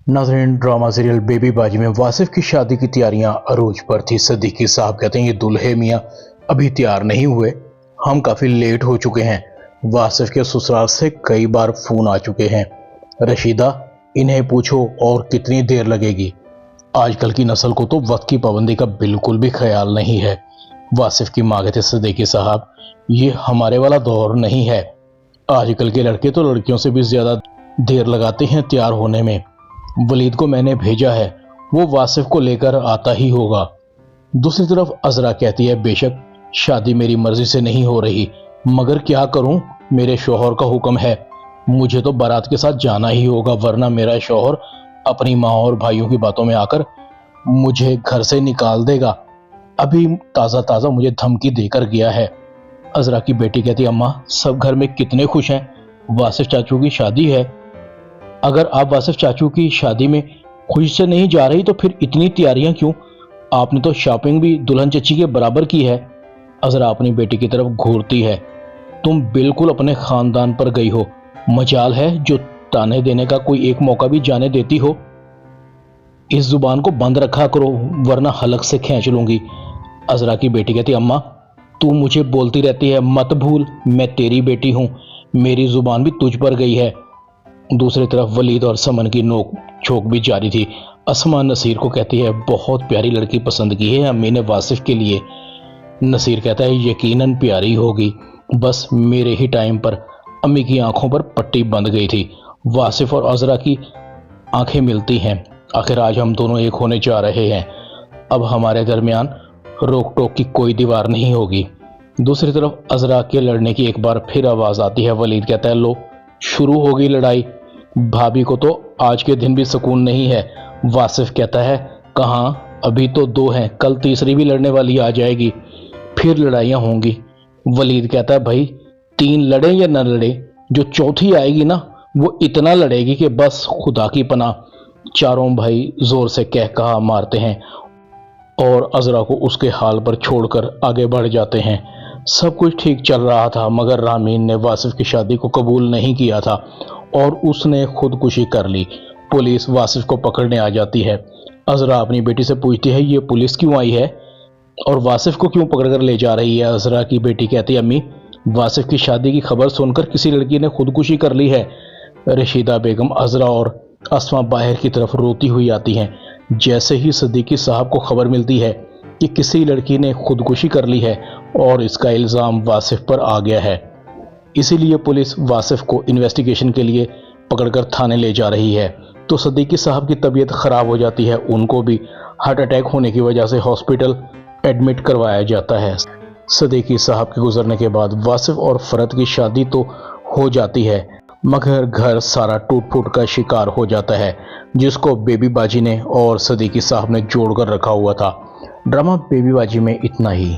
नाज़रीन, drama serial baby बाजी में वासिफ की शादी की तैयारियां अरूज पर थी। सिद्दीकी साहब कहते हैं ये दुल्हे मियां अभी तैयार नहीं हुए, हम काफी लेट हो चुके हैं। वासिफ के ससुराल से कई बार फोन आ चुके हैं। रशीदा, इन्हें पूछो और कितनी देर लगेगी। आजकल की नस्ल को तो वक्त की पाबंदी का बिल्कुल भी ख्याल नहीं है। वासिफ की मां कहते सिद्दीकी साहब, ये हमारे वाला दौर नहीं है। आजकल के लड़के तो लड़कियों से भी ज्यादा देर लगाते हैं तैयार होने में। वलीद को मैंने भेजा है, वो वासिफ को लेकर आता ही होगा। दूसरी तरफ अजरा कहती है बेशक शादी मेरी मर्जी से नहीं हो रही, मगर क्या करूं, मेरे शौहर का हुक्म है, मुझे तो बारात के साथ जाना ही होगा, वरना मेरा शौहर अपनी माँ और भाइयों की बातों में आकर मुझे घर से निकाल देगा। अभी ताज़ा ताज़ा मुझे धमकी देकर गया है। अजरा की बेटी कहती अम्मा, सब घर में कितने खुश हैं, वासिफ चाचू की शादी है। अगर आप वासिफ चाचू की शादी में खुशी से नहीं जा रही तो फिर इतनी तैयारियां क्यों? आपने तो शॉपिंग भी दुल्हन चची के बराबर की है। अजरा अपनी बेटी की तरफ घूरती है, तुम बिल्कुल अपने खानदान पर गई हो, मजाल है जो ताने देने का कोई एक मौका भी जाने देती हो। इस जुबान को बंद रखा करो वरना हलक से खींच लूंगी। अजरा की बेटी कहती अम्मा, तू मुझे बोलती रहती है, मत भूल मैं तेरी बेटी हूं, मेरी जुबान भी तुझ पर गई है। दूसरी तरफ वलीद और समन की नोक झोंक भी जारी थी। असमा नसीर को कहती है बहुत प्यारी लड़की पसंद की है अम्मी ने वासिफ के लिए। नसीर कहता है यकीनन प्यारी होगी, बस मेरे ही टाइम पर अम्मी की आंखों पर पट्टी बंध गई थी। वासिफ और अजरा की आंखें मिलती हैं, आखिर आज हम दोनों एक होने जा रहे हैं, अब हमारे दरमियान रोक टोक की कोई दीवार नहीं होगी। दूसरी तरफ अजरा के लड़ने की एक बार फिर आवाज आती है। वलीद कहता है लो शुरू हो गई लड़ाई, भाभी को तो आज के दिन भी सुकून नहीं है। वासिफ कहता है कहाँ, अभी तो दो हैं, कल तीसरी भी लड़ने वाली आ जाएगी, फिर लड़ाइयाँ होंगी। वलीद कहता है भाई तीन लड़े या न लड़े, जो चौथी आएगी ना वो इतना लड़ेगी कि बस खुदा की पनाह। चारों भाई जोर से कह कहा मारते हैं और अजरा को उसके हाल पर छोड़कर आगे बढ़ जाते हैं। सब कुछ ठीक चल रहा था मगर रामीन ने वासिफ की शादी को कबूल नहीं किया था और उसने खुदकुशी कर ली। पुलिस वासिफ को पकड़ने आ जाती है। अजरा अपनी बेटी से पूछती है ये पुलिस क्यों आई है और वासिफ को क्यों पकड़कर ले जा रही है। अजरा की बेटी कहती है अम्मी, वासिफ की शादी की खबर सुनकर किसी लड़की ने खुदकुशी कर ली है। रशीदा बेगम, अजरा और अस्मा बाहर की तरफ रोती हुई आती हैं। जैसे ही सिद्दीकी साहब को खबर मिलती है कि किसी लड़की ने खुदकुशी कर ली है और इसका इल्ज़ाम वासिफ पर आ गया है, इसीलिए पुलिस वासिफ को इन्वेस्टिगेशन के लिए पकड़कर थाने ले जा रही है। तो सिद्दीकी साहब की तबीयत खराब हो जाती है, उनको भी हार्ट अटैक होने की वजह से हॉस्पिटल एडमिट करवाया जाता है। सिद्दीकी साहब के गुजरने के बाद वासिफ और फरत की शादी तो हो जाती है मगर घर सारा टूट फूट का शिकार हो जाता है, जिसको बेबी बाजी ने और सिद्दीकी साहब ने जोड़ कर रखा हुआ था। ड्रामा बेबी बाजी में इतना ही।